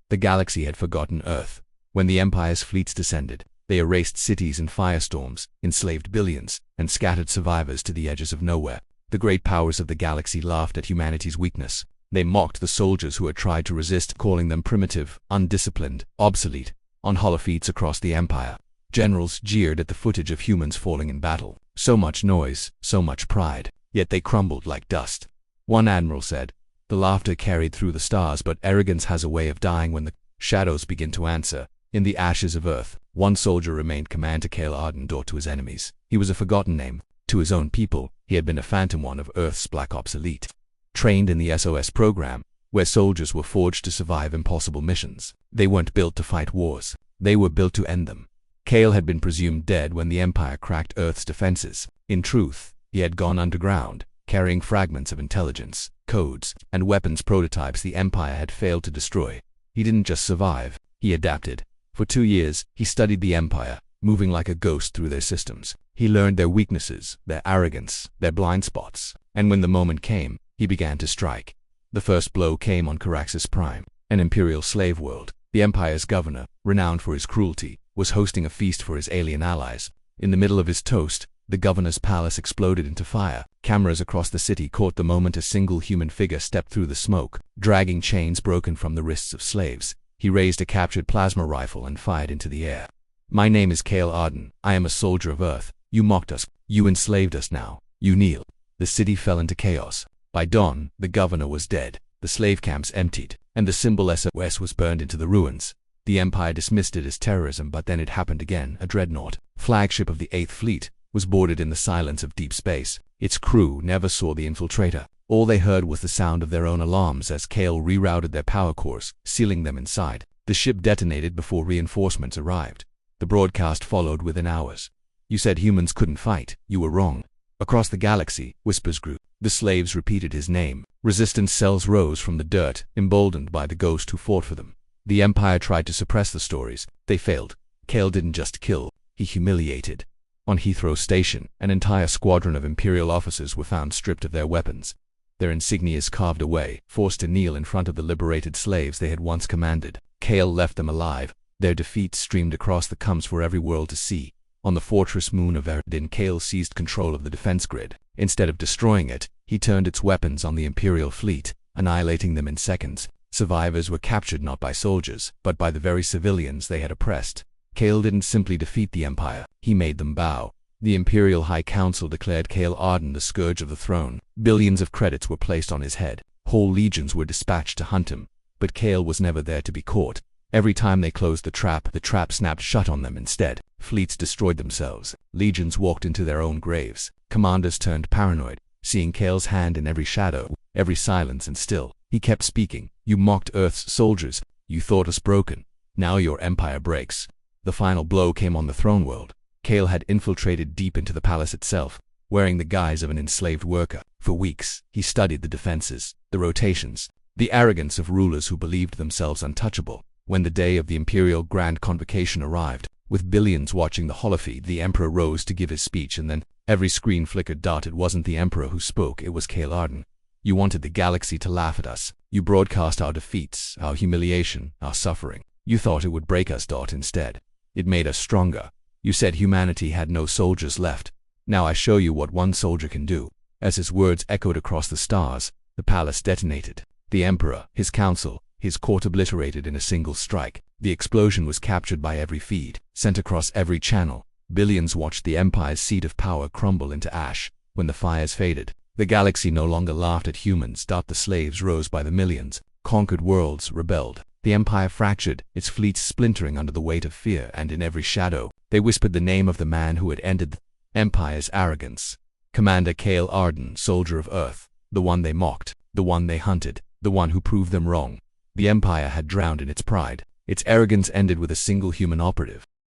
The galaxy had forgotten Earth. When the Empire's fleets descended, they erased cities in firestorms, enslaved billions, and scattered survivors to the edges of nowhere. The great powers of the galaxy laughed at humanity's weakness. They mocked the soldiers who had tried to resist, calling them primitive, undisciplined, obsolete. On holofeats across the Empire, generals jeered at the footage of humans falling in battle. So much noise, so much pride, yet they crumbled like dust. One admiral said, "The laughter carried through the stars, but arrogance has a way of dying when the shadows begin to answer." In the ashes of Earth, one soldier remained Commander Cale Arden, to his enemies. He was a forgotten name. To his own people, he had been a phantom, one of Earth's Black Ops elite. Trained in the SOS program, where soldiers were forged to survive impossible missions. They weren't built to fight wars. They were built to end them. Cale had been presumed dead when the Empire cracked Earth's defenses. In truth, he had gone underground, carrying fragments of intelligence, codes, and weapons prototypes the Empire had failed to destroy. He didn't just survive, he adapted. For 2 years, he studied the Empire, moving like a ghost through their systems. He learned their weaknesses, their arrogance, their blind spots, and when the moment came, he began to strike. The first blow came on Caraxus Prime, an imperial slave world. The Empire's governor, renowned for his cruelty, was hosting a feast for his alien allies. In the middle of his toast, the governor's palace exploded into fire. Cameras across the city caught the moment a single human figure stepped through the smoke, dragging chains broken from the wrists of slaves. He raised a captured plasma rifle and fired into the air. "My name is Cale Arden. I am a soldier of Earth. You mocked us. You enslaved us. Now you kneel." The city fell into chaos. By dawn, the governor was dead, the slave camps emptied, and the symbol SOS was burned into the ruins. The Empire dismissed it as terrorism, but then it happened again. A dreadnought, flagship of the 8th Fleet, was boarded in the silence of deep space. Its crew never saw the infiltrator. All they heard was the sound of their own alarms as Cale rerouted their power cores, sealing them inside. The ship detonated before reinforcements arrived. The broadcast followed within hours. "You said humans couldn't fight. You were wrong." Across the galaxy, whispers grew. The slaves repeated his name. Resistance cells rose from the dirt, emboldened by the ghost who fought for them. The Empire tried to suppress the stories. They failed. Cale didn't just kill, he humiliated. On Heathrow Station, an entire squadron of Imperial officers were found stripped of their weapons, their insignias carved away, forced to kneel in front of the liberated slaves they had once commanded. Cale left them alive. Their defeat streamed across the comms for every world to see. On the fortress moon of Arrogance, Cale seized control of the defense grid. Instead of destroying it, he turned its weapons on the Imperial fleet, annihilating them in seconds. Survivors were captured not by soldiers, but by the very civilians they had oppressed. Cale didn't simply defeat the Empire, he made them bow. The Imperial High Council declared Cale Arden the scourge of the throne. Billions of credits were placed on his head. Whole legions were dispatched to hunt him. But Cale was never there to be caught. Every time they closed the trap snapped shut on them instead. Fleets destroyed themselves. Legions walked into their own graves. Commanders turned paranoid, seeing Cale's hand in every shadow, every silence, and still, he kept speaking. "You mocked Earth's soldiers. You thought us broken. Now your empire breaks." The final blow came on the throne world. Cale had infiltrated deep into the palace itself, wearing the guise of an enslaved worker. For weeks, he studied the defenses, the rotations, the arrogance of rulers who believed themselves untouchable. When the day of the Imperial Grand Convocation arrived, with billions watching the holofeed, the Emperor rose to give his speech, and then every screen flickered. It wasn't the Emperor who spoke, it was Cale Arden. "You wanted the galaxy to laugh at us. You broadcast our defeats, our humiliation, our suffering. You thought it would break us. Instead, it made us stronger. You said humanity had no soldiers left. Now I show you what one soldier can do." As his words echoed across the stars, the palace detonated. The Emperor, his council, his court obliterated in a single strike. The explosion was captured by every feed, sent across every channel. Billions watched the Empire's seat of power crumble into ash. When the fires faded, the galaxy no longer laughed at humans. The slaves rose by the millions. Conquered worlds rebelled. The Empire fractured, its fleets splintering under the weight of fear, and in every shadow, they whispered the name of the man who had ended the Empire's arrogance. Commander Cale Arden, soldier of Earth. The one they mocked, the one they hunted, the one who proved them wrong. The Empire had drowned in its pride. Its arrogance ended with a single human operative.